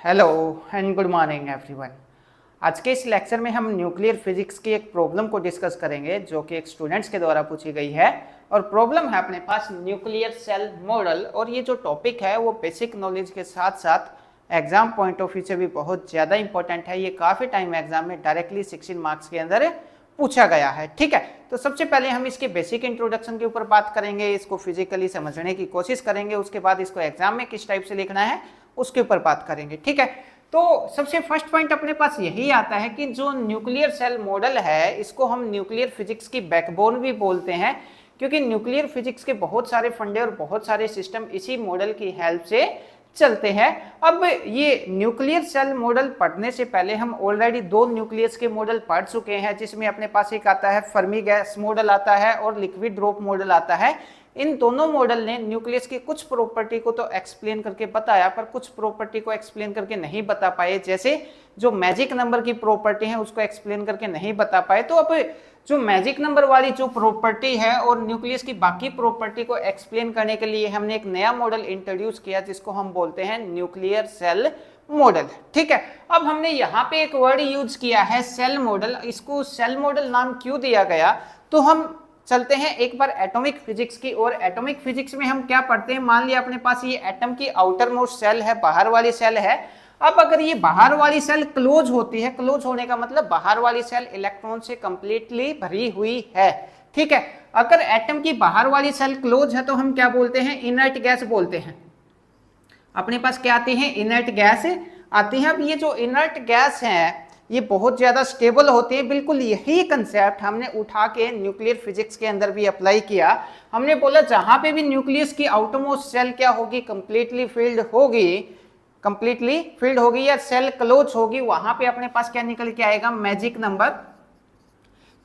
Hello and good morning everyone. आज के इस लेक्चर में हम न्यूक्लियर फिजिक्स की एक प्रॉब्लम को डिस्कस करेंगे जो कि एक स्टूडेंट्स के द्वारा पूछी गई है। और प्रॉब्लम है अपने पास न्यूक्लियर सेल मॉडल। और ये जो टॉपिक है वो बेसिक नॉलेज के साथ साथ एग्जाम पॉइंट ऑफ व्यू से भी बहुत ज़्यादा इंपॉर्टेंट है। ये काफ़ी टाइम एग्जाम में डायरेक्टली 16 मार्क्स के अंदर पूछा गया है। ठीक है, तो सबसे पहले हम इसके बेसिक इंट्रोडक्शन के ऊपर बात करेंगे, इसको फिजिकली समझने की कोशिश करेंगे, उसके बाद इसको एग्जाम में किस टाइप से लिखना है उसके ऊपर बात करेंगे। ठीक है, तो सबसे फर्स्ट पॉइंट अपने पास यही आता है कि जो न्यूक्लियर सेल मॉडल है इसको हम न्यूक्लियर फिजिक्स की बैकबोन भी बोलते हैं, क्योंकि न्यूक्लियर फिजिक्स के बहुत सारे फंडे और बहुत सारे सिस्टम इसी मॉडल की हेल्प से चलते हैं। अब ये न्यूक्लियर सेल मॉडल पढ़ने से पहले हम ऑलरेडी दो न्यूक्लियस के मॉडल पढ़ चुके हैं, जिसमें अपने पास एक आता है फर्मी गैस मॉडल आता है और लिक्विड ड्रॉप मॉडल आता है। इन दोनों मॉडल ने न्यूक्लियस की कुछ प्रॉपर्टी को तो एक्सप्लेन करके बताया, पर कुछ प्रॉपर्टी को एक्सप्लेन करके नहीं बता पाए। जैसे जो मैजिक नंबर की प्रॉपर्टी है उसको एक्सप्लेन करके नहीं बता पाए। तो अब जो मैजिक नंबर वाली जो प्रॉपर्टी है और न्यूक्लियस की बाकी प्रॉपर्टी को एक्सप्लेन करने के लिए हमने एक नया मॉडल इंट्रोड्यूस किया जिसको हम बोलते हैं न्यूक्लियर सेल मॉडल। ठीक है, अब हमने यहाँ पे एक वर्ड यूज किया है सेल मॉडल। इसको सेल मॉडल नाम क्यों दिया गया, तो हम चलते हैं एक बार एटॉमिक फिजिक्स की। और एटॉमिक फिजिक्स में हम क्या पढ़ते हैं, मान लिया अपने पास ये एटम की आउटर मोस्ट सेल है, बाहर वाली सेल है। अब अगर ये बाहर वाली सेल क्लोज होती है, क्लोज होने का मतलब बाहर वाली सेल इलेक्ट्रॉन से कंप्लीटली भरी हुई है। ठीक है, अगर एटम की बाहर वाली सेल क्लोज है तो हम क्या बोलते हैं, इनर्ट गैस बोलते हैं। अपने पास क्या आती है, इनर्ट गैस आती है। अब ये जो इनर्ट गैस है ये बहुत ज्यादा स्टेबल होती है। बिल्कुल यही कंसेप्ट हमने उठा के न्यूक्लियर फिजिक्स के अंदर भी अप्लाई किया। हमने बोला जहां पे भी न्यूक्लियस की आउटरमोस्ट सेल क्या होगी, कंप्लीटली फिल्ड होगी या सेल क्लोज होगी, वहां पे अपने पास क्या निकल के आएगा, मैजिक नंबर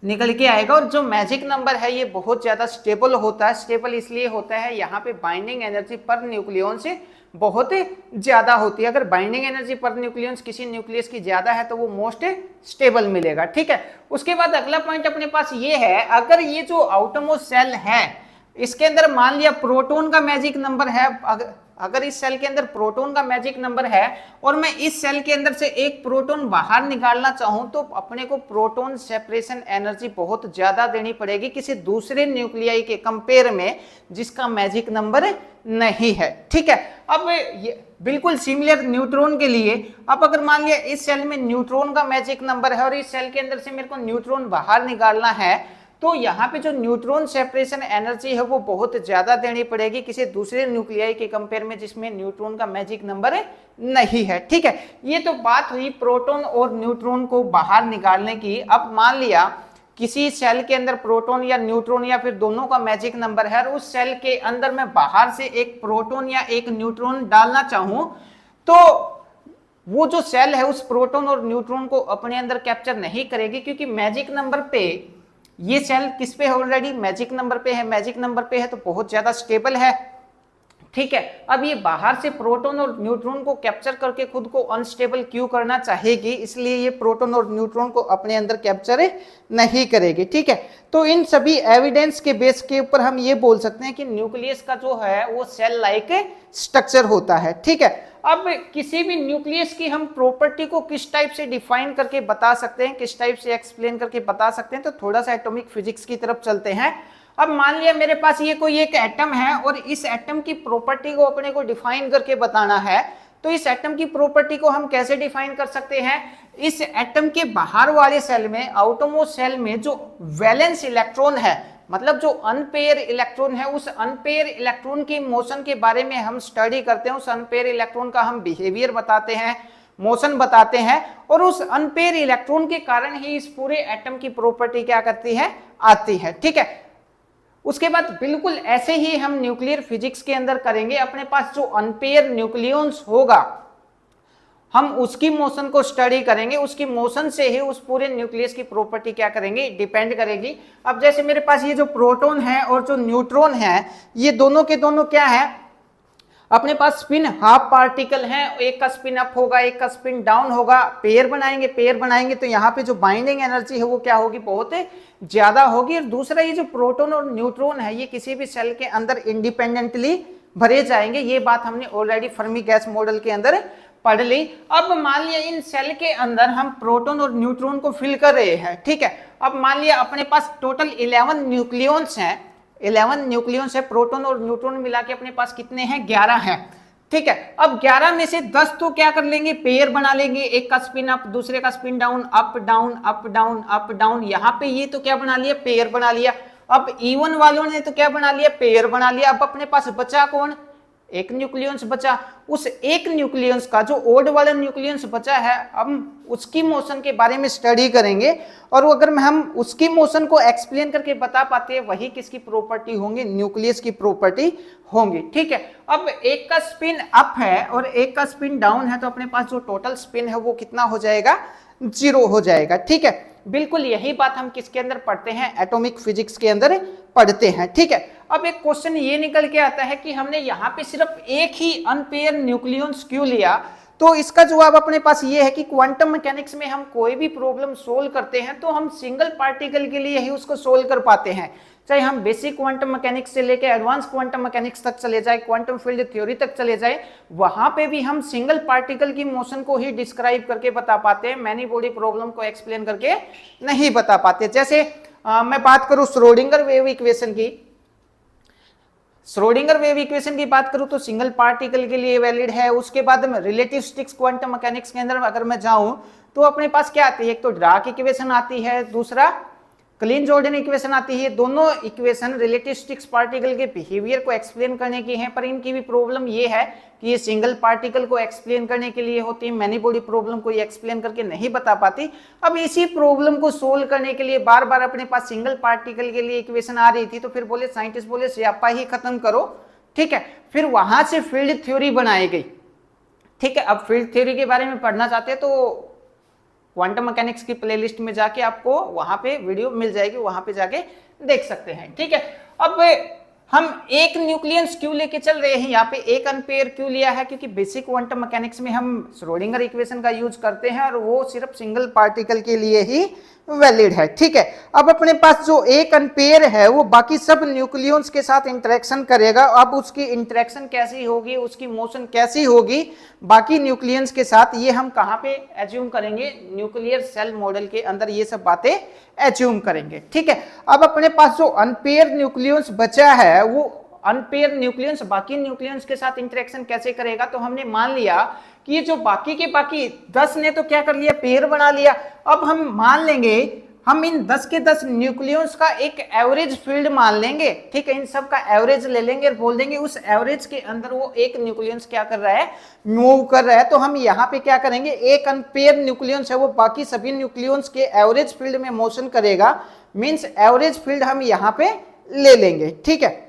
निकल के आएगा। और जो मैजिक नंबर है ये बहुत ज्यादा स्टेबल होता है। स्टेबल इसलिए होता है यहाँ पे बाइंडिंग एनर्जी पर न्यूक्लियन से बहुत ज्यादा होती है। अगर बाइंडिंग एनर्जी पर न्यूक्लियस किसी न्यूक्लियस की ज्यादा है तो वो मोस्ट स्टेबल मिलेगा। ठीक है, उसके बाद अगला पॉइंट अपने पास ये है, अगर ये जो आउटरमोस्ट सेल है इसके अंदर मान लिया प्रोटॉन का मैजिक नंबर है, अगर इस सेल के अंदर प्रोटॉन का मैजिक नंबर है और मैं इस सेल के अंदर से एक प्रोटॉन बाहर निकालना चाहूं तो अपने को प्रोटॉन सेपरेशन एनर्जी बहुत ज्यादा देनी पड़ेगी किसी दूसरे न्यूक्लियाई के कंपेयर में जिसका मैजिक नंबर नहीं है। ठीक है, अब ये बिल्कुल सिमिलर न्यूट्रॉन के लिए। अब अगर मान लिया इस सेल में न्यूट्रॉन का मैजिक नंबर है और इस सेल के अंदर से मेरे को न्यूट्रॉन बाहर निकालना है, तो यहाँ पे जो न्यूट्रॉन सेपरेशन एनर्जी है वो बहुत ज्यादा देनी पड़ेगी किसी दूसरे न्यूक्लियाई के कंपेयर में जिसमें न्यूट्रॉन का मैजिक नंबर नहीं है। ठीक है, ये तो बात हुई प्रोटॉन और न्यूट्रॉन को बाहर निकालने की। अब मान लिया किसी सेल के अंदर प्रोटॉन या न्यूट्रॉन या फिर दोनों का मैजिक नंबर है और उस सेल के अंदर मैं बाहर से एक प्रोटॉन या एक न्यूट्रॉन डालना चाहूं तो वो जो सेल है उस प्रोटॉन और न्यूट्रॉन को अपने अंदर कैप्चर नहीं करेगी, क्योंकि मैजिक नंबर पे ये सेल किस पे है, ऑलरेडी मैजिक नंबर पे है। मैजिक नंबर पे है तो बहुत ज्यादा स्टेबल है। ठीक है, अब ये बाहर से प्रोटॉन और न्यूट्रॉन को कैप्चर करके खुद को अनस्टेबल क्यों करना चाहेगी, इसलिए ये प्रोटॉन और न्यूट्रॉन को अपने अंदर कैप्चर नहीं करेगी। ठीक है, तो इन सभी एविडेंस के बेस के ऊपर हम ये बोल सकते हैं कि न्यूक्लियस का जो है वो सेल लाइक स्ट्रक्चर होता है। ठीक है, अब किसी भी न्यूक्लियस की हम प्रॉपर्टी को किस टाइप से डिफाइन करके बता सकते हैं, किस टाइप से एक्सप्लेन करके बता सकते हैं, तो थोड़ा सा एटॉमिक फिजिक्स की तरफ चलते हैं। अब मान लिया मेरे पास ये कोई एक एटम है और इस एटम की प्रॉपर्टी को अपने को डिफाइन करके बताना है, तो इस एटम की प्रॉपर्टी को हम कैसे डिफाइन कर सकते हैं, इस एटम के बाहर वाले सेल में, आउटरमोस्ट सेल में जो वैलेंस इलेक्ट्रॉन है, मतलब जो अनपेयर इलेक्ट्रॉन है, उस अनपेयर इलेक्ट्रॉन की मोशन के बारे में हम स्टडी करते हैं। उस अनपेयर इलेक्ट्रॉन का हम बिहेवियर बताते हैं, मोशन बताते हैं, और उस अनपेयर इलेक्ट्रॉन के कारण ही इस पूरे एटम की प्रॉपर्टी क्या करती है, आती है। ठीक है, उसके बाद बिल्कुल ऐसे ही हम न्यूक्लियर फिजिक्स के अंदर करेंगे। अपने पास जो अनपेयर न्यूक्लियॉन्स होगा हम उसकी मोशन को स्टडी करेंगे, उसकी मोशन से ही उस पूरे न्यूक्लियस की प्रॉपर्टी क्या करेंगे, डिपेंड करेगी। अब जैसे मेरे पास ये जो प्रोटॉन है और जो न्यूट्रॉन है ये दोनों के दोनों क्या है, अपने पास स्पिन हाफ पार्टिकल है, एक का स्पिन अप होगा एक का स्पिन डाउन होगा। पेयर बनाएंगे तो यहाँ पे जो बाइंडिंग एनर्जी है वो क्या होगी, बहुत ज्यादा होगी। और दूसरा ये जो प्रोटॉन और न्यूट्रॉन है ये किसी भी सेल के अंदर इंडिपेंडेंटली भरे जाएंगे। ये बात हमने ऑलरेडी फर्मी गैस मॉडल के अंदर पढ़ ली। अब मान लिया इन सेल के अंदर हम प्रोटॉन और न्यूट्रॉन को फिल कर रहे हैं, ठीक है। अब मान लिया अपने पास टोटल 11 न्यूक्लियॉन्स हैं, 11 न्यूक्लियॉन्स है, प्रोटॉन और न्यूट्रॉन मिला के अपने पास कितने हैं, 11 हैं, ठीक है। अब 11 में से 10 तो क्या कर लेंगे, पेयर बना लेंगे, एक का स्पिन अप, दूसरे का spin down, up down up down up down. यहाँ पे ये तो क्या बना लिया, पेयर बना लिया। अब इवन वालों ने तो क्या बना लिया, पेयर बना लिया। अब अपने पास बचा कौन, एक न्यूक्लियस बचा। उस एक न्यूक्लियस का जो ओड वाला न्यूक्लियस बचा है, हम उसकी मोशन के बारे में स्टडी करेंगे, और अगर हम उसकी मोशन को एक्सप्लेन करके बता पाते हैं, वही किसकी प्रॉपर्टी होंगी, न्यूक्लियस की प्रॉपर्टी होंगी, ठीक है। अब एक का स्पिन अप है और एक का स्पिन डाउन है, तो अपने पास जो टोटल स्पिन है वो कितना हो जाएगा, 0 हो जाएगा, ठीक है। बिल्कुल यही बात हम किसके अंदर पढ़ते हैं, एटॉमिक फिजिक्स के अंदर पढ़ते हैं, ठीक है। अब एक क्वेश्चन ये निकल के आता है कि हमने यहाँ पे सिर्फ एक ही अनपेयर न्यूक्लियॉन्स क्यों लिया, तो इसका जवाब अपने पास ये है कि क्वांटम मैकेनिक्स में हम कोई भी प्रॉब्लम सोल्व करते हैं तो हम सिंगल पार्टिकल के लिए ही उसको सोल्व कर पाते हैं। चाहे हम बेसिक क्वांटम मैकेनिक्स से लेकर एडवांस क्वांटम मैकेनिक्स तक चले जाए, क्वांटम फील्ड थ्योरी तक चले जाए, वहां पे भी हम सिंगल पार्टिकल की मोशन को ही डिस्क्राइब करके बता पाते हैं, मैनी बॉडी प्रॉब्लम को एक्सप्लेन करके नहीं बता पाते। जैसे मैं बात करूं श्रोडिंगर वेव इक्वेशन की, श्रोडिंगर वेव इक्वेशन की बात करूं तो सिंगल पार्टिकल के लिए वैलिड है। उसके बाद में रिलेटिविस्टिक्स क्वांटम मैकेनिक्स के अंदर अगर मैं जाऊं तो अपने पास क्या आती है, एक तो डार्क इक्वेशन आती है, दूसरा क्लीन जॉर्डन इक्वेशन आती है। दोनों इक्वेशन रिलेटिविस्टिक्स पार्टिकल के बिहेवियर को एक्सप्लेन करने की हैं, पर इनकी भी प्रॉब्लम ये है कि ये सिंगल पार्टिकल को एक्सप्लेन करने के लिए होती है, मैनी बॉडी प्रॉब्लम को ये एक्सप्लेन करके नहीं बता पाती। अब इसी प्रॉब्लम को सोल्व करने के लिए बार बार अपने पास सिंगल पार्टिकल के लिए इक्वेशन आ रही थी, तो फिर बोले साइंटिस्ट बोले स्यापा ही खत्म करो, ठीक है। फिर वहां से फील्ड थ्योरी बनाई गई, ठीक है। अब फील्ड थ्योरी के बारे में पढ़ना चाहते हैं तो क्वांटम मैकेनिक्स की प्लेलिस्ट में जाके आपको वहां पे वीडियो मिल जाएगी, वहां पे जाके देख सकते हैं, ठीक है। अब हम एक न्यूक्लियस क्यों लेके चल रहे हैं, यहाँ पे एक अनपेयर क्यों लिया है, क्योंकि बेसिक क्वांटम मैकेनिक्स में हम श्रोडिंगर इक्वेशन का यूज करते हैं और वो सिर्फ सिंगल पार्टिकल के लिए ही वैलिड है, ठीक है। अब अपने पास जो एक अनपेयर है वो बाकी सब न्यूक्लियस के साथ इंटरेक्शन करेगा। अब उसकी इंटरेक्शन कैसी होगी, उसकी मोशन कैसी होगी बाकी न्यूक्लियस के साथ, ये हम कहाँ पे एज्यूम करेंगे, न्यूक्लियर सेल मॉडल के अंदर ये सब बातें एज्यूम करेंगे, ठीक है। अब अपने पास जो अनपेयर न्यूक्लियस बचा है, वो अनपेयर न्यूक्लियस बाकी न्यूक्लियस के साथ इंटरेक्शन कैसे करेगा, तो हमने मान लिया कि ये जो बाकी के बाकी 10 ने तो क्या कर लिया, पेयर बना लिया। अब हम मान लेंगे, हम इन 10 के 10 न्यूक्लियस का एक एवरेज फील्ड मान लेंगे, ठीक है। इन सब का एवरेज ले लेंगे और बोल देंगे उस एवरेज के अंदर वो एक न्यूक्लियस क्या कर रहा है, मूव कर रहा है। तो हम यहाँ पे क्या करेंगे, एक अनपेयर न्यूक्लियस है वो बाकी सभी न्यूक्लियस के एवरेज फील्ड में मोशन करेगा, मींस एवरेज फील्ड हम यहाँ पे ले लेंगे, ठीक है।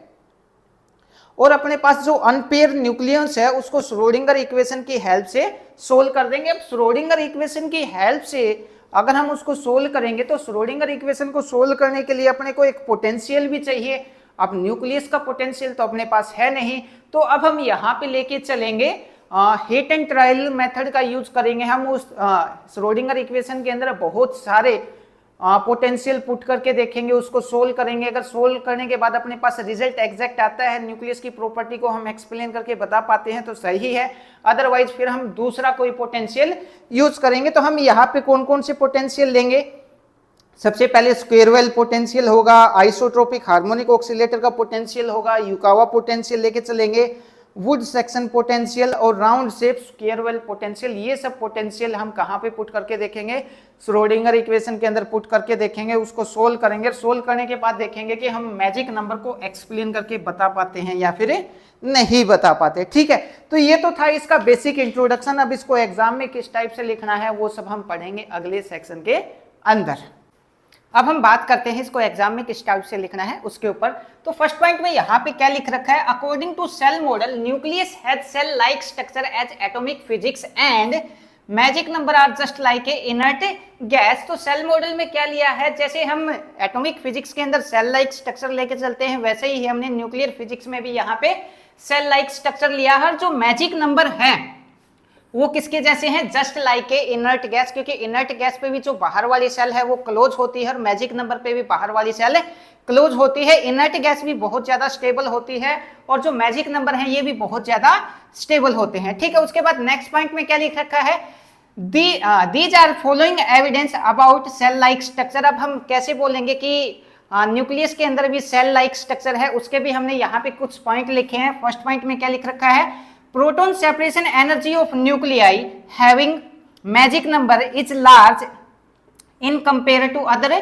और अपने पास जो अनपेयर न्यूक्लियस है उसको श्रोडिंगर इक्वेशन की हेल्प से सोल्व कर देंगे। अब श्रोडिंगर इक्वेशन की हेल्प से अगर हम उसको सोल्व करेंगे तो श्रोडिंगर इक्वेशन को सोल्व करने के लिए अपने को एक पोटेंशियल भी चाहिए। अब न्यूक्लियस का पोटेंशियल तो अपने पास है नहीं, तो अब हम यहाँ पे लेके चलेंगे हिट एंड ट्रायल मेथड का यूज करेंगे। हम उस श्रोडिंगर इक्वेशन के अंदर बहुत सारे पोटेंशियल पुट करके देखेंगे, उसको सोल्व करेंगे। अगर सोल्व करने के बाद अपने पास रिजल्ट एग्जैक्ट आता है, न्यूक्लियस की प्रॉपर्टी को हम एक्सप्लेन करके बता पाते हैं तो सही है, अदरवाइज फिर हम दूसरा कोई पोटेंशियल यूज करेंगे। तो हम यहाँ पे कौन कौन से पोटेंशियल लेंगे, सबसे पहले स्क्वेयरवेल पोटेंशियल होगा, आइसोट्रोपिक हार्मोनिक ऑक्सीलेटर का पोटेंशियल होगा, युकावा पोटेंशियल लेके चलेंगे, वुड सेक्शन पोटेंशियल और राउंड शेप स्क्वेयरवेल पोटेंशियल। ये सब पोटेंशियल हम कहाँ पे पुट करके देखेंगे, श्रोडिंगर इक्वेशन के अंदर पुट करके देखेंगे, उसको सोल्व करेंगे। सोल्व करने के बाद देखेंगे कि हम मैजिक नंबर को एक्सप्लेन करके बता पाते हैं या फिर नहीं बता पाते, ठीक है। तो ये तो था इसका बेसिक इंट्रोडक्शन। अब इसको एग्जाम में किस टाइप से लिखना है वो सब हम पढ़ेंगे अगले सेक्शन के अंदर। अब हम बात करते हैं इसको एग्जाम में किस टाइप से लिखना है उसके ऊपर। तो फर्स्ट पॉइंट में यहाँ पे क्या लिख रखा है, according to shell model nucleus has shell like structure as atomic physics and magic number are just like a inert gas. तो सेल मॉडल में क्या लिया है, जैसे हम एटॉमिक फिजिक्स के अंदर सेल लाइक स्ट्रक्चर लेके चलते हैं, वैसे ही हमने न्यूक्लियर फिजिक्स में भी यहाँ पे सेल लाइक स्ट्रक्चर लिया है। जो मैजिक नंबर है वो किसके जैसे हैं, just like a inert gas, क्योंकि इनर्ट गैस पे भी जो बाहर वाली सेल है वो क्लोज होती है और मैजिक नंबर पे भी बाहर वाली सेल क्लोज होती है, इनर्ट गैस भी बहुत ज्यादा स्टेबल होती है, और जो मैजिक नंबर है ये भी बहुत ज्यादा स्टेबल होते हैं। ठीक है, उसके बाद नेक्स्ट पॉइंट में क्या लिख रखा है, these are following evidence about shell like structure. अब हम कैसे बोलेंगे कि न्यूक्लियस के अंदर भी सेल लाइक स्ट्रक्चर है, उसके भी हमने यहाँ पे कुछ पॉइंट लिखे हैं। फर्स्ट पॉइंट में क्या लिख रखा है, proton separation energy of nuclei having magic number is large in compare to other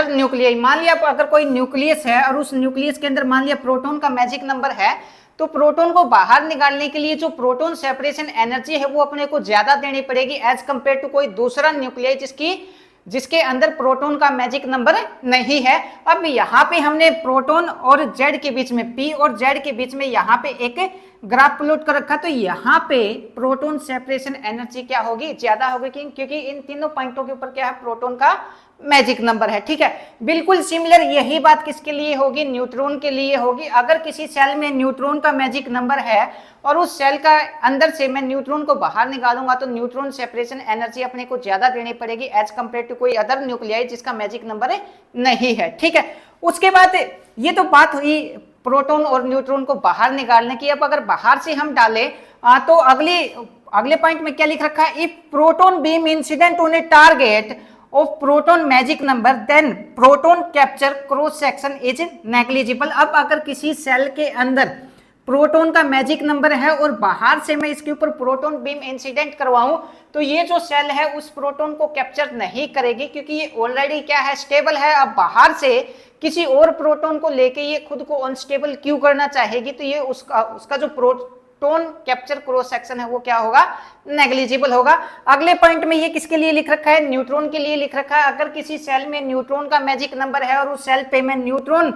nuclei. मान लिया अगर कोई न्यूक्लियस है और उस न्यूक्लियस के अंदर मान लिया प्रोटॉन का मैजिक नंबर है, तो प्रोटॉन को बाहर निकालने के लिए जो प्रोटॉन सेपरेशन एनर्जी है वो अपने को ज्यादा देनी पड़ेगी एज कंपेयर टू कोई दूसरा न्यूक्लियाई जिसके अंदर प्रोटॉन का मैजिक नंबर नहीं है। अब यहाँ पे हमने प्रोटॉन और जेड के बीच में, पी और जेड के बीच में यहाँ पे एक ग्राफ प्लॉट कर रखा, तो यहाँ पे प्रोटॉन सेपरेशन एनर्जी क्या होगी, ज्यादा होगी, क्योंकि इन तीनों पॉइंटों के ऊपर क्या है, प्रोटॉन का मैजिक नंबर है। ठीक है, बिल्कुल सिमिलर यही बात किसके लिए होगी, न्यूट्रॉन के लिए होगी। अगर किसी सेल में न्यूट्रॉन का मैजिक नंबर है और उस सेल का अंदर से मैं न्यूट्रॉन को बाहर निकालूंगा, तो न्यूट्रॉन सेपरेशन एनर्जी अपने को ज्यादा देनी पड़ेगी एज कंपेयर टू कोई अदर न्यूक्लियाई जिसका मैजिक नंबर नहीं है। ठीक है, उसके बाद ये तो बात हुई प्रोटॉन और न्यूट्रॉन को बाहर निकालने की। अब अगर बाहर से हम डालें तो अगले पॉइंट में क्या लिख रखा है, if proton beam incident on A target of proton magic number then proton capture cross section is negligible। अब अगर किसी सेल के अंदर प्रोटॉन का मैजिक नंबर है और बाहर से मैं इसके ऊपर प्रोटॉन बीम इंसिडेंट करवाऊं, तो ये जो सेल है उस प्रोटॉन को कैप्चर नहीं करेगी, क्योंकि ये ऑलरेडी क्या है, स्टेबल है। अब बाहर से किसी और प्रोटॉन को लेके ये खुद को अनस्टेबल क्यों करना चाहेगी, तो ये उसका जो प्रोटॉन कैप्चर क्रॉस सेक्शन है वो क्या होगा, नेग्लिजिबल होगा। अगले पॉइंट में ये किसके लिए लिख रखा है, न्यूट्रॉन के लिए लिख रखा है। अगर किसी सेल में न्यूट्रॉन का मैजिक नंबर है और उस सेल पे मैं न्यूट्रॉन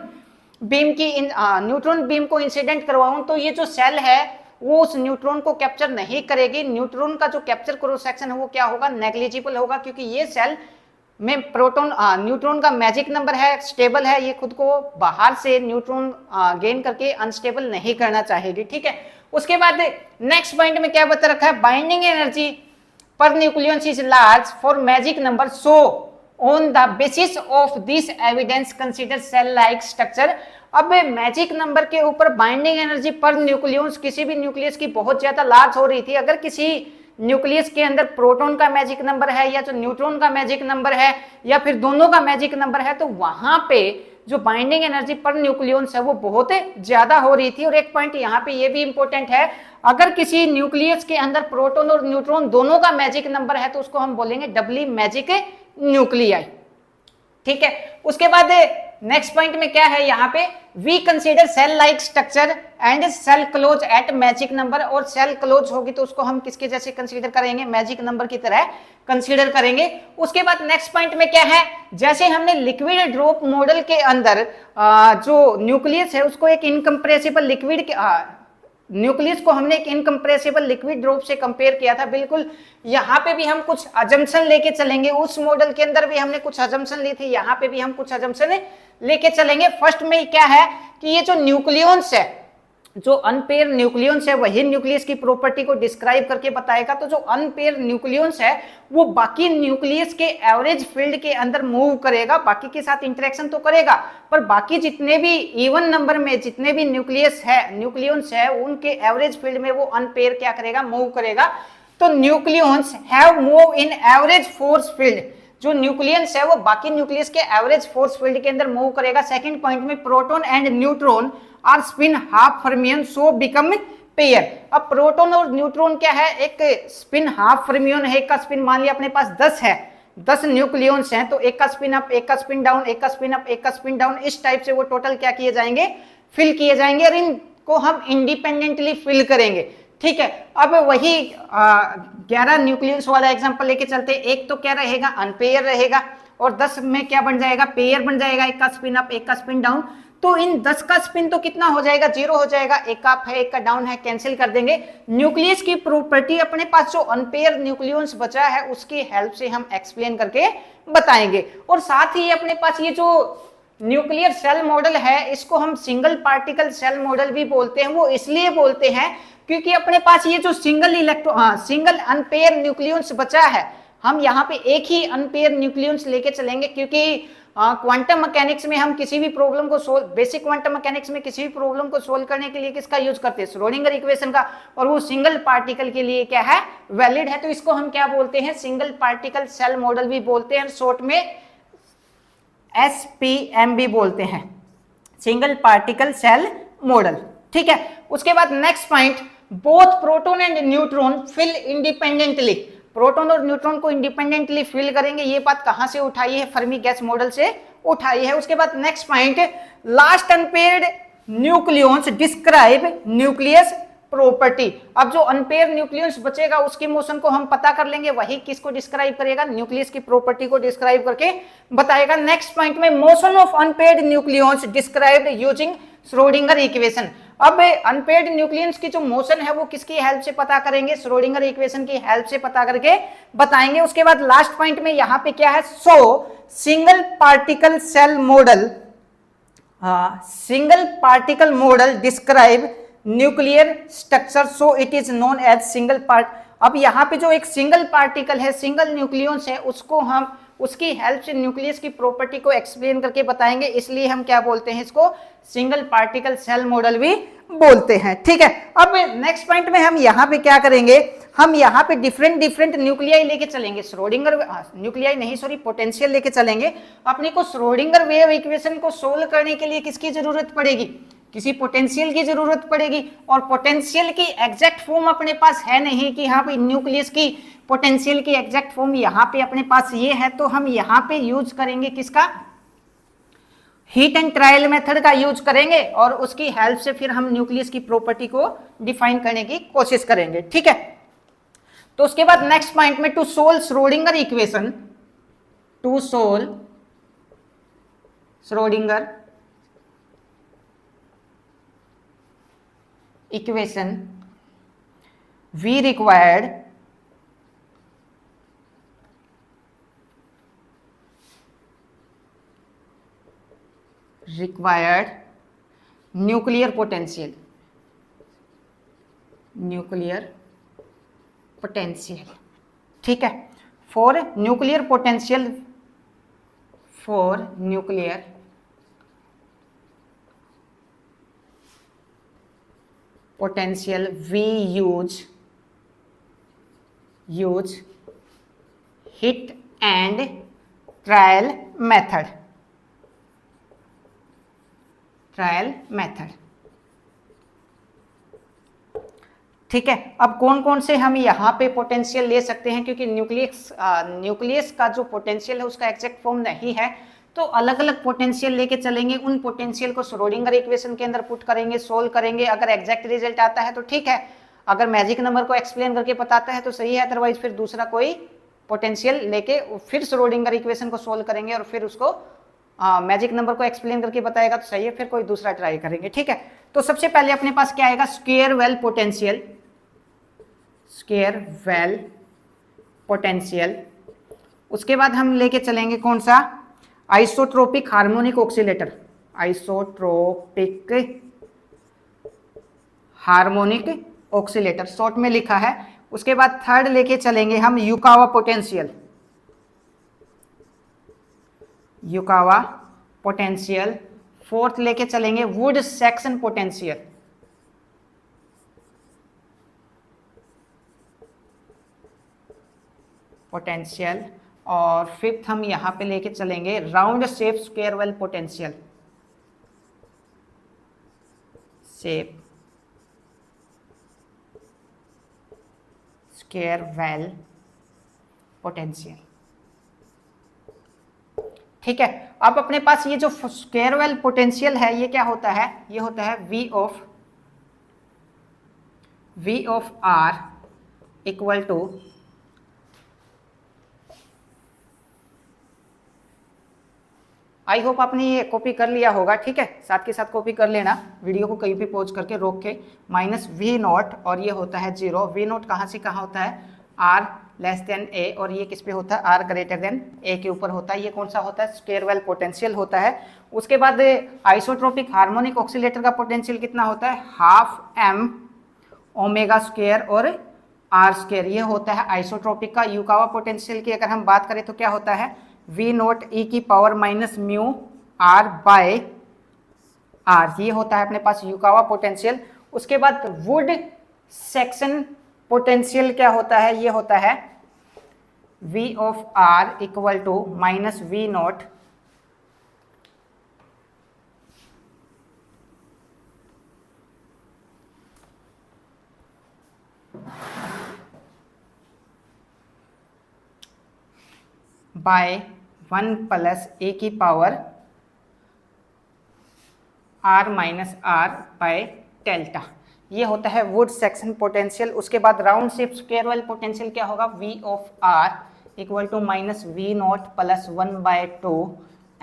बीम को इंसिडेंट करवाऊं, तो ये जो सेल है वो उस न्यूट्रॉन को कैप्चर नहीं करेगी। न्यूट्रॉन का जो कैप्चर क्रॉस सेक्शन है वो क्या होगा, नेग्लिजिबल होगा, क्योंकि ये सेल में न्यूट्रॉन का मैजिक नंबर है, स्टेबल है, ये खुद को बाहर से न्यूट्रॉन गेन करके अनस्टेबल नहीं करना चाहेगी। ठीक है, उसके बाद नेक्स्ट पॉइंट में क्या बता रखा है, binding energy per nucleus is large for magic number, so on the basis of this evidence consider shell like structure. अब मैजिक नंबर के ऊपर बाइंडिंग एनर्जी पर न्यूक्लियस, किसी भी न्यूक्लियस की बहुत ज्यादा लार्ज हो रही थी, अगर किसी न्यूक्लियस के अंदर प्रोटॉन का मैजिक नंबर है या जो न्यूट्रॉन का मैजिक नंबर है या फिर दोनों का मैजिक नंबर है, तो वहां पे जो बाइंडिंग एनर्जी पर न्यूक्लियस है वो बहुत ज्यादा हो रही थी। और एक पॉइंट यहाँ पे ये भी इंपॉर्टेंट है, अगर किसी न्यूक्लियस के अंदर प्रोटॉन और न्यूट्रॉन दोनों का मैजिक नंबर है तो उसको हम बोलेंगे डबली मैजिक न्यूक्लियाई। ठीक है, उसके बाद नेक्स्ट पॉइंट में क्या है, यहाँ पे we consider shell like structure and shell close at magic number. और सेल क्लोज होगी तो उसको हम किसके जैसे कंसीडर करेंगे, मैजिक नंबर की तरह कंसीडर करेंगे। उसके बाद नेक्स्ट पॉइंट में क्या है, जैसे हमने लिक्विड ड्रॉप मॉडल के अंदर जो न्यूक्लियस है उसको एक इनकम्प्रेसिबल लिक्विड न्यूक्लियस को हमने एक इनकम्प्रेसिबल लिक्विड ड्रॉप से कंपेयर किया था। बिल्कुल यहाँ पे भी हम कुछ अजम्पशन लेके चलेंगे, उस मॉडल के अंदर भी हमने कुछ अजम्पशन ली थी, यहाँ पे भी हम कुछ अजम्पशन लेके चलेंगे। फर्स्ट में क्या है कि ये जो न्यूक्लियस है, जो अनपेयर न्यूक्लियस है वही न्यूक्लियस की प्रॉपर्टी को डिस्क्राइब करके बताएगा। तो जो अनपेयर न्यूक्लियस है वो बाकी न्यूक्लियस के एवरेज फील्ड के अंदर मूव करेगा, बाकी के साथ इंटरेक्शन तो करेगा, पर बाकी जितने भी इवन नंबर में जितने भी न्यूक्लियस है उनके एवरेज फील्ड में वो अनपेयर क्या करेगा, मूव करेगा। तो nucleus have move in average force field, जो न्यूक्लियस है वो बाकी न्यूक्लियस के एवरेज फोर्स फील्ड के अंदर मूव करेगा। सेकंड पॉइंट में proton and neutron are spin half fermion so become pair. अब प्रोटॉन और न्यूट्रॉन क्या है, एक स्पिन हाफ फर्मियन है, एक का स्पिन मान लिया अपने पास 10 है, 10 न्यूक्लियस हैं, तो एक का स्पिन अप, एक का स्पिन डाउन, एक का स्पिन अप, एक का स्पिन डाउन, इस टाइप से वो टोटल क्या किए जाएंगे, फिल किए जाएंगे, और इनको हम इंडिपेंडेंटली फिल करेंगे। ठीक है, अब वही 11 न्यूक्लियस वाला एग्जांपल लेके चलते हैं। एक तो क्या रहेगा, अनपेयर रहेगा, और 10 में क्या बन जाएगा, पेयर बन जाएगा, एक का स्पिन अप, एक का स्पिन डाउन। तो इन 10 का स्पिन तो कितना हो जाएगा, 0 हो जाएगा, एक का अप है एक का डाउन है, कैंसिल कर देंगे। न्यूक्लियस की प्रॉपर्टी अपने पास जो अनपेयर न्यूक्लियस बचा है उसकी हेल्प से हम एक्सप्लेन करके बताएंगे। और साथ ही अपने पास ये जो न्यूक्लियर सेल मॉडल है इसको हम सिंगल पार्टिकल सेल मॉडल भी बोलते हैं। वो इसलिए बोलते हैं क्योंकि अपने पास ये जो सिंगल अनपेयर न्यूक्लियस बचा है, हम यहाँ पे एक ही अनपेयर न्यूक्लियस लेके चलेंगे, क्योंकि क्वांटम मैकेनिक्स में हम किसी भी प्रॉब्लम को सोल्व, बेसिक क्वांटम मैकेनिक्स में किसी भी प्रॉब्लम को सोल्व करने के लिए किसका यूज करते हैं, श्रोडिंगर इक्वेशन का, और वो सिंगल पार्टिकल के लिए क्या है, वैलिड है। तो इसको हम क्या बोलते हैं, सिंगल पार्टिकल सेल मॉडल भी बोलते हैं, शॉर्ट में SPM भी बोलते हैं, सिंगल पार्टिकल सेल मॉडल। ठीक है, उसके बाद next point, both proton and neutron fill independently, proton और न्यूट्रॉन को इंडिपेंडेंटली फिल करेंगे। ये बात कहां से उठाई है, फर्मी गैस मॉडल से उठाई है। उसके बाद next point, last unpaired nucleons describe nucleus property. अब जो अनपेयर न्यूक्लियस बचेगा उसकी मोशन को हम पता कर लेंगे, वही किसको डिस्क्राइब करेगा, न्यूक्लियस की प्रॉपर्टी को डिस्क्राइब करके बताएगा। नेक्स्ट पॉइंट में, motion of unpaired nucleons described using Schrodinger equation. अब अनपेयर्ड न्यूक्लियस की जो मोशन है वो किसकी हेल्प से पता करेंगे, श्रोडिंगर इक्वेशन की हेल्प से पता करके बताएंगे। उसके बाद लास्ट पॉइंट में यहां पे क्या है, so single particle shell model, single particle model describe nuclear structure, so it is known as single part. अब यहाँ पे जो एक सिंगल पार्टिकल है, सिंगल न्यूक्लियस है, उसको हम उसकी हेल्प से न्यूक्लियस की प्रॉपर्टी को एक्सप्लेन करके बताएंगे, इसलिए हम क्या बोलते हैं, इसको सिंगल पार्टिकल सेल मॉडल भी बोलते हैं। ठीक है, अब नेक्स्ट पॉइंट में हम यहाँ पे क्या करेंगे, हम यहाँ पे डिफरेंट न्यूक्लियाई लेके चलेंगे, श्रोडिंगर न्यूक्लियाई नहीं सॉरी पोटेंशियल लेके चलेंगे। अपने को श्रोडिंगर वेव इक्वेशन को सोल्व करने के लिए किसकी जरूरत पड़ेगी, किसी पोटेंशियल की जरूरत पड़ेगी, और पोटेंशियल की एग्जैक्ट फॉर्म अपने पास है नहीं कि यहाँ पे न्यूक्लियस की पोटेंशियल की एग्जैक्ट फॉर्म यहाँ पे अपने पास ये है, तो हम यहाँ पे यूज करेंगे किसका, हीट एंड ट्रायल मेथड का यूज करेंगे, और उसकी हेल्प से फिर हम न्यूक्लियस की प्रॉपर्टी को डिफाइन करने की कोशिश करेंगे। ठीक है, तो उसके बाद नेक्स्ट पॉइंट में, to solve Schrodinger equation, to solve Schrodinger equation we required nuclear potential, ठीक है, for nuclear potential we use hit and trial method, ठीक है। अब कौन कौन से हम यहाँ पे पोटेंशियल ले सकते हैं, क्योंकि न्यूक्लियस का जो पोटेंशियल है उसका एग्जैक्ट फॉर्म नहीं है, तो अलग अलग पोटेंशियल लेके चलेंगे, उन पोटेंशियल को श्रोडिंगर इक्वेशन के अंदर पुट करेंगे, सोल्व करेंगे। अगर एग्जैक्ट रिजल्ट आता है तो ठीक है, अगर मैजिक नंबर को एक्सप्लेन करके बताता है तो सही है, अदरवाइज फिर दूसरा कोई पोटेंशियल लेके फिर श्रोडिंगर इक्वेशन को सोल्व करेंगे और फिर उसको मैजिक नंबर को एक्सप्लेन करके बताएगा तो सही है, फिर कोई दूसरा ट्राई करेंगे। ठीक है, तो सबसे पहले अपने पास क्या आएगा, स्क्वायर वेल पोटेंशियल। उसके बाद हम लेके चलेंगे कौन सा, आइसोट्रोपिक हार्मोनिक ऑक्सीलेटर, शॉर्ट में लिखा है। उसके बाद थर्ड लेके चलेंगे हम युकावा पोटेंशियल। फोर्थ लेके चलेंगे वुड सेक्शन पोटेंशियल, और फिफ्थ हम यहां पे लेके चलेंगे round shape square well potential, ठीक है। अब अपने पास ये जो स्क्वायर वेल पोटेंशियल है ये क्या होता है, ये होता है V of R equal to I hope आपने ये कॉपी कर लिया होगा। ठीक है, साथ के साथ कॉपी कर लेना, वीडियो को कहीं भी पॉज करके रोक के, माइनस V0 और ये होता है 0। V0 कहाँ से कहाँ होता है, R लेस देन A, और ये किस पे होता है, R ग्रेटर देन A के ऊपर होता है। ये कौन सा होता है, स्क्वायर वेल पोटेंशियल होता है। उसके बाद आइसोट्रोपिक हार्मोनिक ऑक्सीलेटर का पोटेंशियल कितना होता है, हाफ M ओमेगा स्क्वायर और R स्क्वायर, ये होता है आइसोट्रोपिक का। युकावा पोटेंशियल की अगर हम बात करें तो क्या होता है, वी नॉट ई की power minus mu R by R, ये होता है अपने पास युकावा पोटेंशियल। उसके बाद वुड सेक्शन पोटेंशियल क्या होता है, ये होता है V of R equal to minus V not by 1 plus A की power R minus R by delta, ये होता है वुड सेक्शन पोटेंशियल। उसके बाद round shape square well potential क्या होगा, V of R equal to minus V not plus 1/2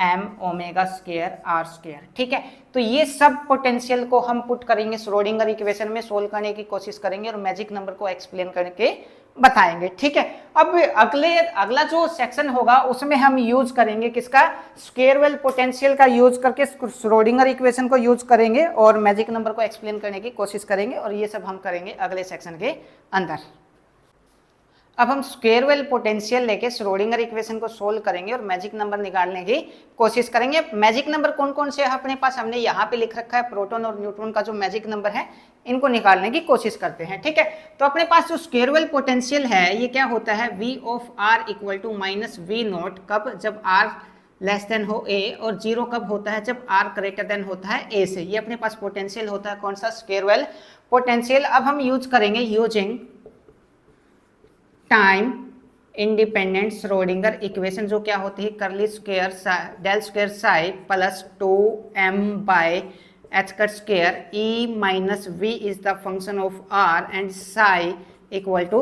M omega square R square. ठीक है, तो ये सब पोटेंशियल को हम पुट करेंगे श्रोडिंगर इक्वेशन में, सोल्व करने की कोशिश करेंगे और मैजिक नंबर को एक्सप्लेन करके बताएंगे। ठीक है, अब अगला जो सेक्शन होगा उसमें हम यूज करेंगे किसका, स्क्वायर वेल पोटेंशियल का यूज करके श्रोडिंगर इक्वेशन को यूज करेंगे और मैजिक नंबर को एक्सप्लेन करने की कोशिश करेंगे, और ये सब हम करेंगे अगले सेक्शन के अंदर। अब हम स्क्वायर वेल पोटेंशियल लेके श्रोडिंगर इक्वेशन को सोल्व करेंगे और मैजिक नंबर निकालने की कोशिश करेंगे। मैजिक नंबर कौन कौन से है अपने पास, हमने यहाँ पे लिख रखा है, प्रोटॉन और न्यूट्रॉन का जो मैजिक नंबर है इनको निकालने की कोशिश करते हैं। ठीक है, तो अपने पास जो स्क्वायर वेल पोटेंशियल है ये क्या होता है, V of R equal to minus V naught, कब, जब आर लेस देन हो ए, और जीरो कब होता है, जब आर ग्रेटर देन होता है ए से। ये अपने पास पोटेंशियल होता है कौन सा, स्क्वायर वेल पोटेंशियल। अब हम यूज करेंगे using time independent Schrodinger equation, जो क्या होती है, curly square del square psi plus 2m by h cut square E minus V is the function of R and psi equal to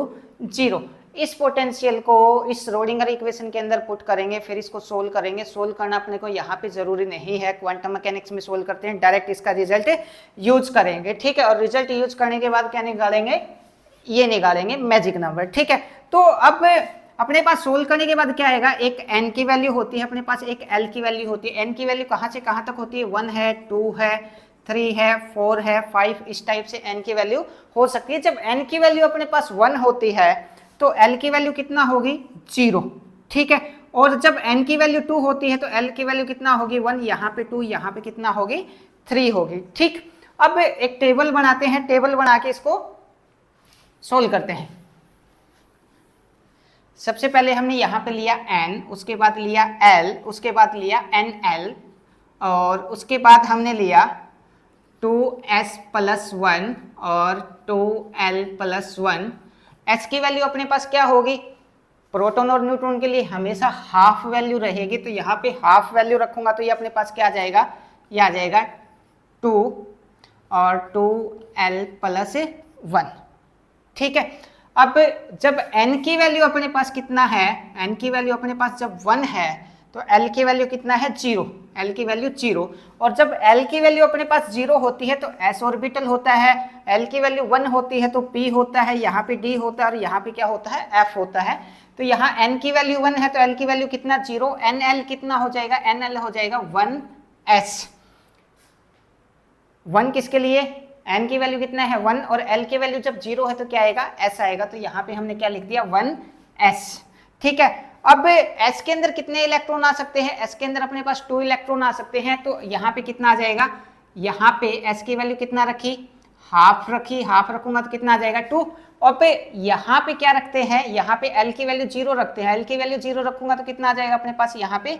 0। इस potential को इस श्रोडिंगर इक्वेशन के अंदर put करेंगे, फिर इसको सोल्व करेंगे। सोल्व करना अपने को यहाँ पे जरूरी नहीं है, क्वांटम मैकेनिक्स में सोल्व करते हैं, डायरेक्ट इसका रिजल्ट यूज करेंगे। ठीक है, और रिजल्ट यूज करने के बाद क्या निकालेंगे, ये निकालेंगे मैजिक नंबर। ठीक है, तो अब अपने पास सोल्व करने के बाद क्या आएगा, एक n की वैल्यू होती है अपने पास, एक l की वैल्यू होती है। n की वैल्यू कहाँ से कहाँ तक होती है, 1 है, 2 है, 3 है, 4 है, 5, इस टाइप से n की वैल्यू हो सकती है। जब n की वैल्यू अपने पास 1 होती है तो l की वैल्यू कितना होगी, 0। ठीक है, और जब n की वैल्यू 2 होती है तो l की वैल्यू कितना होगी, 1, यहाँ पे 2, यहाँ पे कितना होगी, 3 होगी। ठीक, अब एक टेबल बनाते हैं, टेबल बना के इसको सोल्व करते हैं। सबसे पहले हमने यहाँ पे लिया n, उसके बाद लिया l, उसके बाद लिया nl, और उसके बाद हमने लिया 2s प्लस 1 और 2l प्लस 1। s की वैल्यू अपने पास क्या होगी, प्रोटॉन और न्यूट्रॉन के लिए हमेशा हाफ वैल्यू रहेगी, तो यहाँ पे हाफ वैल्यू रखूंगा तो ये अपने पास क्या आ जाएगा, ये आ जाएगा 2 और 2l प्लस 1। ठीक है, अब जब n की वैल्यू अपने पास कितना है, n की वैल्यू अपने पास जब 1 है तो l की वैल्यू कितना है, 0, l की वैल्यू 0। और जब l की वैल्यू अपने पास 0 होती है तो s ऑर्बिटल होता है, l की वैल्यू 1 होती है तो p होता है, यहाँ पे d होता है और यहाँ पे क्या होता है, f होता है। तो यहाँ n की वैल्यू 1 है तो l की वैल्यू कितना, 0, nl कितना हो जाएगा, nl हो जाएगा 1s। 1 किसके लिए, n की वैल्यू कितना है 1, और l की वैल्यू जब 0 है तो क्या आएगा, s आएगा। तो यहाँ पे हमने क्या लिख दिया, 1s। ठीक है, अब s के अंदर कितने इलेक्ट्रॉन आ सकते हैं, s के अंदर अपने पास 2 इलेक्ट्रॉन आ सकते हैं। तो यहाँ पे कितना आ जाएगा, यहाँ पे s की वैल्यू कितना रखी, हाफ रखी, हाफ रखूंगा तो कितना आ जाएगा 2। और पे यहाँ पे क्या रखते हैं, यहाँ पे l की वैल्यू 0 रखते हैं, l की वैल्यू 0 रखूंगा तो कितना आ जाएगा अपने पास, यहाँ पे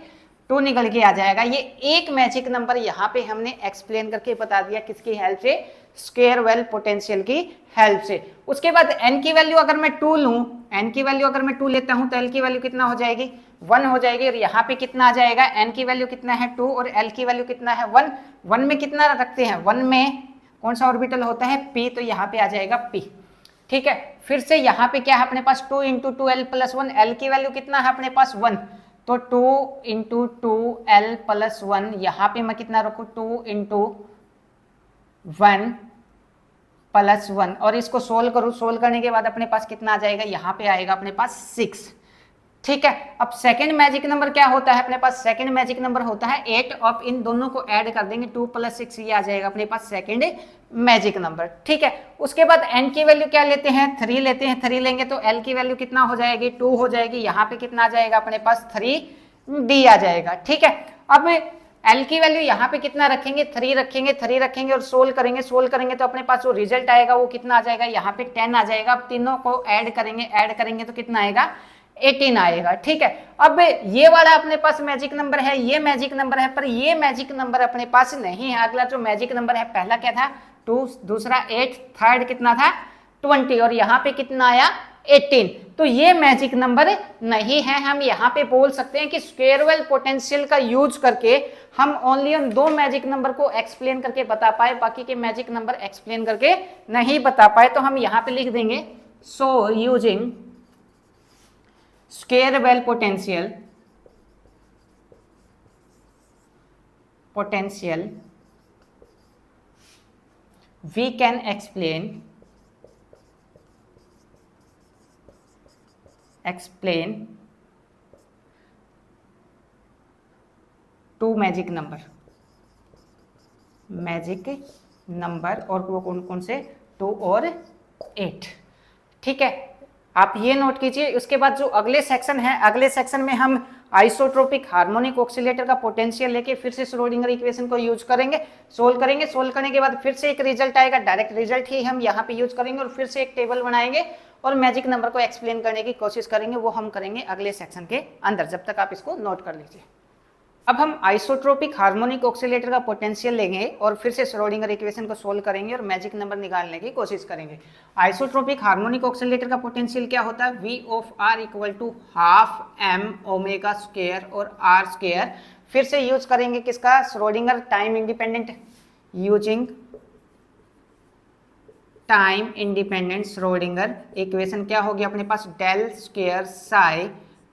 2 निकल के आ जाएगा। ये एक मैजिक नंबर यहाँ पे हमने एक्सप्लेन करके बता दिया, किसकी हेल्प से, स्क्वायर वेल पोटेंशियल की हेल्प से। उसके बाद n की वैल्यू अगर मैं 2 लूं, n की वैल्यू अगर मैं 2 लेता हूं तो l की वैल्यू कितना हो जाएगी, 1 हो जाएगी। और यहाँ पे कितना आ जाएगा, n की वैल्यू कितना है 2 और l की वैल्यू कितना है 1। 1 में कितना रखते हैं, 1 में कौन सा ऑर्बिटल होता है, p, तो यहाँ पे आ जाएगा p। ठीक है, फिर से यहाँ पे क्या है अपने पास, 2 × 2l प्लस 1, l की वैल्यू कितना है अपने पास 1, तो 2 × 2l प्लस 1, यहाँ पे मैं कितना रखूँ, 2 × 1 प्लस 1, और इसको सोल्व करूँ, सोल्व करने के बाद अपने पास कितना आ जाएगा, यहाँ पे आएगा अपने पास 6। ठीक है, अब सेकंड मैजिक नंबर क्या होता है अपने पास, सेकंड मैजिक नंबर होता है 8। अब इन दोनों को ऐड कर देंगे, 2 + 6, ये आ जाएगा अपने पास सेकंड मैजिक नंबर। ठीक है, उसके बाद n की वैल्यू क्या लेते हैं, 3 लेते हैं। 3 लेंगे तो l की वैल्यू कितना हो जाएगी, 2 हो जाएगी। यहाँ पे कितना आ जाएगा अपने पास 3 डी आ जाएगा। ठीक है, अब एल की वैल्यू यहाँ पे कितना रखेंगे, 3 रखेंगे, 3 रखेंगे और सोल्व करेंगे तो अपने पास जो रिजल्ट आएगा वो कितना आ जाएगा, यहाँ पे 10 आ जाएगा। अब तीनों को ऐड करेंगे तो कितना आएगा, 18 आएगा। ठीक है, अब ये वाला अपने पास मैजिक नंबर है, ये मैजिक नंबर है, पर ये मैजिक नंबर अपने पास नहीं है। अगला जो मैजिक नंबर है, पहला क्या था 2, दूसरा 8, थर्ड कितना था 20 और यहाँ पे कितना आया 18। तो ये मैजिक नंबर नहीं है। हम यहाँ पे बोल सकते हैं कि स्क्वायर वेल पोटेंशियल का यूज करके हम ओनली उन 2 मैजिक नंबर को एक्सप्लेन करके बता पाए, बाकी के मैजिक नंबर एक्सप्लेन करके नहीं बता पाए। तो हम यहाँ पे लिख देंगे so using square well potential we can explain 2 magic number और वो कौन कौन से 2 और 8। ठीक है, आप ये नोट कीजिए। उसके बाद जो अगले सेक्शन है, अगले सेक्शन में हम आइसोट्रोपिक हार्मोनिक ऑक्सीलेटर का पोटेंशियल लेके फिर से श्रोडिंगर इक्वेशन को यूज करेंगे, सोल्व करने के बाद फिर से एक रिजल्ट आएगा, डायरेक्ट रिजल्ट ही हम यहाँ पे यूज करेंगे और फिर से एक टेबल बनाएंगे और मैजिक नंबर को एक्सप्लेन करने की कोशिश करेंगे। वो हम करेंगे अगले सेक्शन के अंदर, जब तक आप इसको नोट कर लीजिए। अब हम आइसोट्रोपिक हार्मोनिक ऑक्सीलेटर का पोटेंशियल लेंगे और फिर से श्रोडिंगर इक्वेशन को सोल्व करेंगे और मैजिक नंबर निकालने की कोशिश करेंगे। आइसोट्रोपिक हार्मोनिक ऑक्सीलेटर का पोटेंशियल क्या होता है, V of R equal to half m omega square और R स्क्वायर। फिर से यूज करेंगे किसका, Schrodinger time independent, using time independent Schrodinger equation. क्या होगी अपने पास, del square psi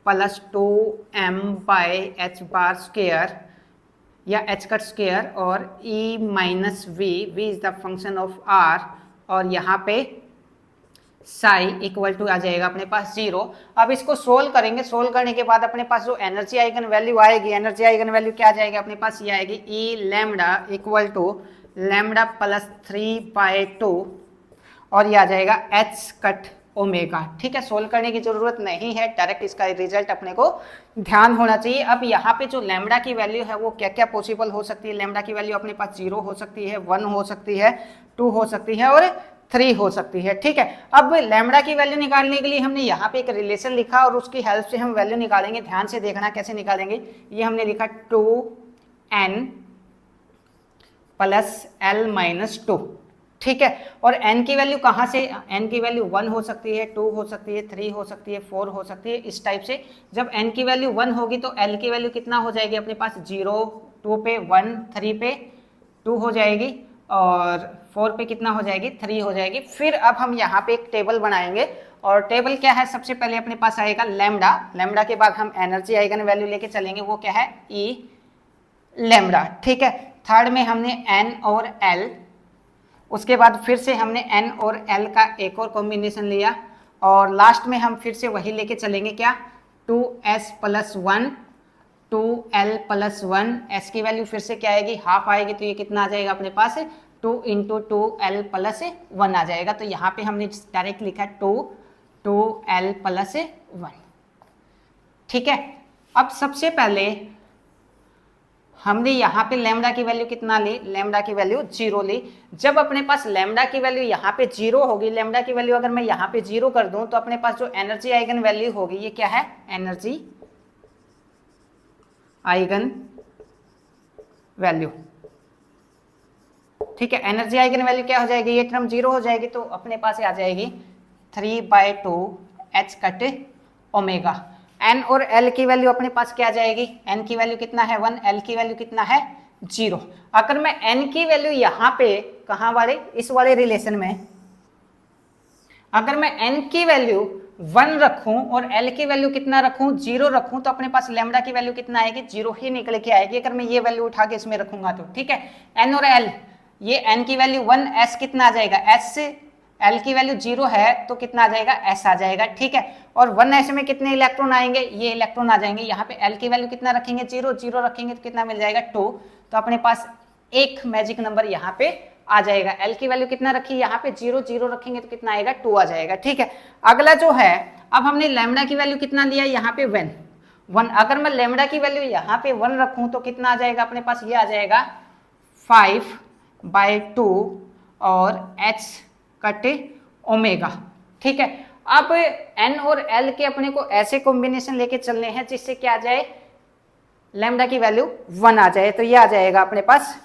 plus 2m by h bar square या h कट स्क्वायर और e minus v is the function of r और यहाँ पे साई इक्वल टू आ जाएगा अपने पास 0। अब इसको सोल्व करेंगे, सोल्व करने के बाद अपने पास जो एनर्जी आइगन वैल्यू आएगी, एनर्जी आइगन वैल्यू क्या आ जाएगा अपने पास, ये आएगी e lambda equal to lambda plus 3/2 और ये आ जाएगा h कट ओमेगा। ठीक है, सोल्व करने की जरूरत नहीं है, डायरेक्ट इसका रिजल्ट अपने को ध्यान होना चाहिए। अब यहाँ पे जो लैम्डा की वैल्यू है वो क्या क्या पॉसिबल हो सकती है, लैम्डा की वैल्यू अपने पास 0 हो सकती है, 1 हो सकती है, 2 हो सकती है और 3 हो सकती है। ठीक है, अब लैम्डा की वैल्यू निकालने के लिए हमने यहाँ पे एक रिलेशन लिखा और उसकी हेल्प से हम वैल्यू निकालेंगे। ध्यान से देखना कैसे निकालेंगे। ये हमने लिखा 2n प्लस l माइनस 2। ठीक है, और n की वैल्यू कहाँ से, n की वैल्यू 1 हो सकती है, 2 हो सकती है, 3 हो सकती है, 4 हो सकती है, इस टाइप से। जब n की वैल्यू 1 होगी तो l की वैल्यू कितना हो जाएगी अपने पास, 0, 2 पे 1, 3 पे 2 हो जाएगी और 4 पे कितना हो जाएगी, 3 हो जाएगी। फिर अब हम यहाँ पे एक टेबल बनाएंगे और टेबल क्या है, सबसे पहले अपने पास आएगा लैम्डा, लैम्डा के बाद हम एनर्जी आइगन वैल्यू लेके चलेंगे, वो क्या है E लैम्डा। ठीक है, थर्ड में हमने n और l, उसके बाद फिर से हमने n और l का एक और कॉम्बिनेशन लिया और लास्ट में हम फिर से वही लेके चलेंगे, क्या 2s plus 1, 2l plus 1, s की वैल्यू फिर से क्या आएगी, हाफ आएगी, तो ये कितना आ जाएगा अपने पास 2 इंटू 2l प्लस 1 आ जाएगा। तो यहाँ पे हमने डायरेक्ट लिखा 2l प्लस 1। ठीक है, अब सबसे पहले हमने यहाँ पे लैम्डा की वैल्यू कितना ली, लैम्डा की वैल्यू 0 ली। जब अपने पास लैम्डा की वैल्यू यहाँ पे 0 होगी, लैम्डा की वैल्यू अगर मैं यहाँ पे 0 कर दूं तो अपने पास जो एनर्जी आइगन वैल्यू होगी, ये क्या है, एनर्जी आइगन वैल्यू। ठीक है, एनर्जी आइगन वैल्यू क्या हो जाएगी, ये टर्म 0 हो जाएगी तो अपने पास आ जाएगी 3/2 h कट ओमेगा। n और l की वैल्यू अपने पास क्या आ जाएगी, n की वैल्यू कितना है 1, l की वैल्यू कितना है 0। अगर मैं n की वैल्यू यहाँ पे कहाँ वाले, इस वाले रिलेशन में अगर मैं n की वैल्यू 1 रखूं और l की वैल्यू कितना रखूं, 0 रखूं, तो अपने पास लैम्डा की वैल्यू कितना आएगी, 0 ही निकल के आएगी अगर मैं ये वैल्यू उठा के इसमें रखूंगा तो। ठीक है, n और l, ये n की वैल्यू 1, s कितना आ जाएगा, s से l की वैल्यू 0 है तो कितना आ जाएगा, s आ जाएगा। ठीक है, और 1s में कितने इलेक्ट्रॉन आएंगे, ये इलेक्ट्रॉन आ जाएंगे। यहाँ पे l की वैल्यू कितना रखेंगे, 0, 0 रखेंगे तो कितना मिल जाएगा 2। तो अपने पास एक मैजिक नंबर यहाँ पे आ जाएगा। l की वैल्यू कितना रखी, यहाँ पे 0, 0 रखेंगे तो कितना आएगा 2 आ जाएगा। ठीक है, अगला जो है, अब हमने लैम्डा की वैल्यू कितना लिया यहाँ पे 1 1। अगर मैं लेमडा की वैल्यू यहाँ पे 1 रखूं तो कितना आ जाएगा अपने पास, ये आ जाएगा 5/2 और h कट ओमेगा। ठीक है, अब n और l के अपने को ऐसे कॉम्बिनेशन लेके चलने हैं जिससे क्या आ जाए, लेमडा की वैल्यू 1 आ जाए। तो ये आ जाएगा अपने पास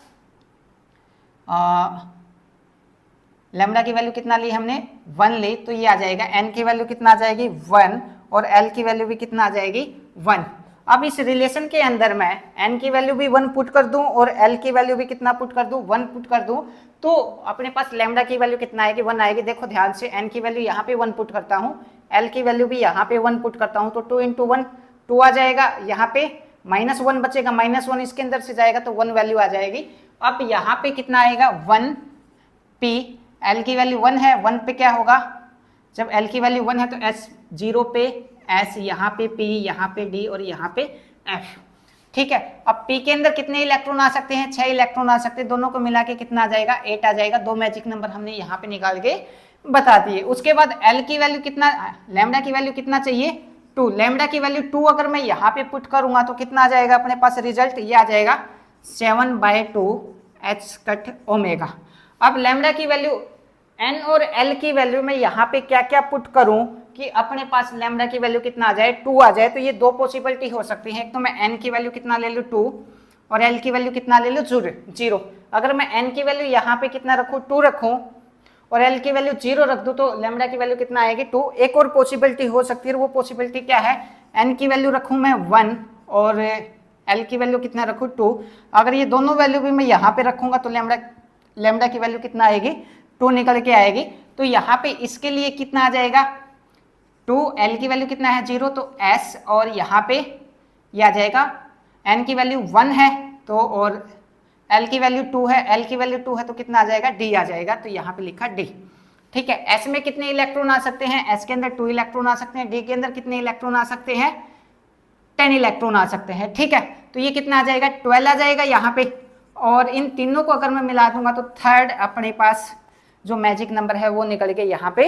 लेमडा की वैल्यू कितना ली हमने, 1 ली, तो ये आ जाएगा n की वैल्यू कितना आ जाएगी 1 और l की वैल्यू भी कितना आ जाएगी 1। अब इस रिलेशन के अंदर मैं n की वैल्यू भी 1 पुट कर दूं और l की वैल्यू भी कितना पुट कर दूं, 1 पुट कर दूं, तो अपने पास लेमडा की वैल्यू कितना आएगी, 1 आएगी। देखो ध्यान से, n की वैल्यू यहाँ पे 1 पुट करता हूँ, l की वैल्यू भी यहाँ पे 1 पुट करता हूँ, तो 2 × 1 2 आ जाएगा। यहाँ पे -1 बचेगा, -1 इसके अंदर से जाएगा तो 1 वैल्यू आ जाएगी। अब यहाँ पे कितना आएगा 1p, l की वैल्यू 1 है, 1 पे क्या होगा, जब l की वैल्यू 1 है तो s 0 पे s, यहाँ पे p, यहाँ पे d और यहाँ पे f। ठीक है, अब p के अंदर कितने इलेक्ट्रॉन आ सकते हैं, 6 इलेक्ट्रॉन आ सकते हैं, दोनों को मिला के कितना आ जाएगा 8 आ जाएगा। 2 मैजिक नंबर हमने यहाँ पे निकाल के बता दिए। उसके बाद l की वैल्यू कितना, लेमडा की वैल्यू कितना चाहिए 2, लेमडा की वैल्यू 2 अगर मैं यहाँ पे पुट करूंगा तो कितना आ जाएगा अपने पास रिजल्ट, ये आ जाएगा 7/2 h कट ओमेगा। अब लेमडा की वैल्यू n और l की वैल्यू में यहाँ पे क्या क्या पुट करूं कि अपने पास लेमडा की वैल्यू कितना आ जाए 2 आ जाए। तो ये 2 पॉसिबिलिटी हो सकती है, एक तो मैं n की वैल्यू कितना ले लूँ 2 और l की वैल्यू कितना ले लूँ 0। अगर मैं n की वैल्यू यहाँ पे कितना रखूँ 2 रखूँ और l की वैल्यू 0 रख दूँ तो लेमडा की वैल्यू कितना आएगी 2। एक और पॉसिबिलिटी हो सकती है, वो पॉसिबिलिटी क्या है, n की वैल्यू रखूँ मैं 1 और l की वैल्यू कितना रखूँ 2। अगर ये दोनों वैल्यू भी मैं यहाँ पे रखूँगा तो लेमडा की वैल्यू कितना आएगी 2 निकल के आएगी। तो यहाँ पे इसके लिए कितना आ जाएगा 2, l की वैल्यू कितना है 0 तो s, और यहाँ पे ये आ जाएगा n की वैल्यू 1 है तो, और l की वैल्यू 2 है, l की वैल्यू 2 है तो कितना आ जाएगा d आ जाएगा। तो यहाँ पे लिखा d। ठीक है, s में कितने इलेक्ट्रॉन आ सकते हैं, s के अंदर 2 इलेक्ट्रॉन आ सकते हैं, d के अंदर कितने इलेक्ट्रॉन आ सकते हैं 10 इलेक्ट्रॉन आ सकते हैं। ठीक है, तो ये कितना आ जाएगा 12 आ जाएगा यहाँ पे, और इन तीनों को अगर मैं मिला दूंगा तो थर्ड अपने पास जो मैजिक नंबर है वो निकल के यहाँ पे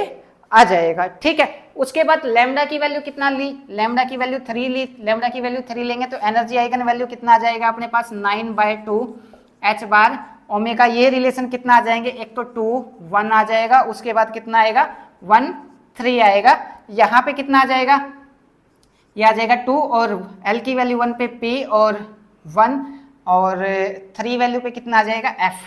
आ जाएगा। ठीक है, उसके बाद लेमडा की वैल्यू कितना ली, लेमडा की वैल्यू 3 ली, लेमडा की वैल्यू 3 लेंगे तो एनर्जी आइगन वैल्यू कितना आ जाएगा अपने पास 9/2 h बार ओमेगा। ये रिलेशन कितना आ जाएंगे, एक तो 2 1 आ जाएगा, उसके बाद कितना आएगा 1 3 आएगा। यहाँ पे कितना आ जाएगा, ये आ जाएगा 2 और l की वैल्यू 1 पे p और 1 और 3 वैल्यू पे कितना आ जाएगा f।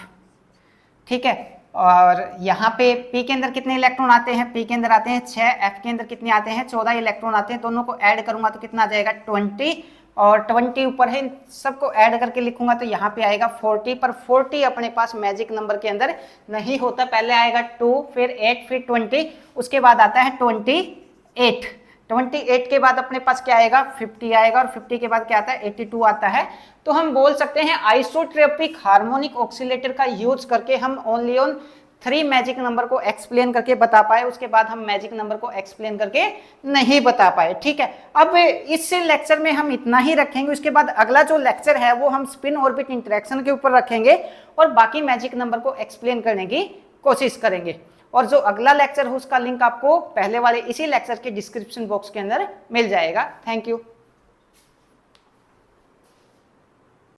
ठीक है, और यहाँ पे p के अंदर कितने इलेक्ट्रॉन आते हैं, p के अंदर आते हैं 6, f के अंदर कितने आते हैं 14 इलेक्ट्रॉन आते हैं। दोनों को ऐड करूंगा तो कितना आ जाएगा 20, और 20 ऊपर है, सबको ऐड करके लिखूंगा तो यहाँ पे आएगा 40। पर 40 अपने पास मैजिक नंबर के अंदर नहीं होता, पहले आएगा 2 फिर 8 फिर 20, उसके बाद आता है 28। 28 के बाद अपने पास क्या आएगा 50 आएगा, और 50 के बाद क्या आता है 82 आता है। तो हम बोल सकते हैं आइसोट्रोपिक हार्मोनिक ऑक्सीलेटर का यूज करके हम ओनली ऑन 3 मैजिक नंबर को एक्सप्लेन करके बता पाए, उसके बाद हम मैजिक नंबर को एक्सप्लेन करके नहीं बता पाए। ठीक है, अब इस लेक्चर में हम इतना ही रखेंगे, उसके बाद अगला जो लेक्चर है वो हम स्पिन ऑर्बिट इंटरेक्शन के ऊपर रखेंगे और बाकी मैजिक नंबर को एक्सप्लेन करने की कोशिश करेंगे। और जो अगला लेक्चर है उसका लिंक आपको पहले वाले इसी लेक्चर के डिस्क्रिप्शन बॉक्स के अंदर मिल जाएगा। Thank you.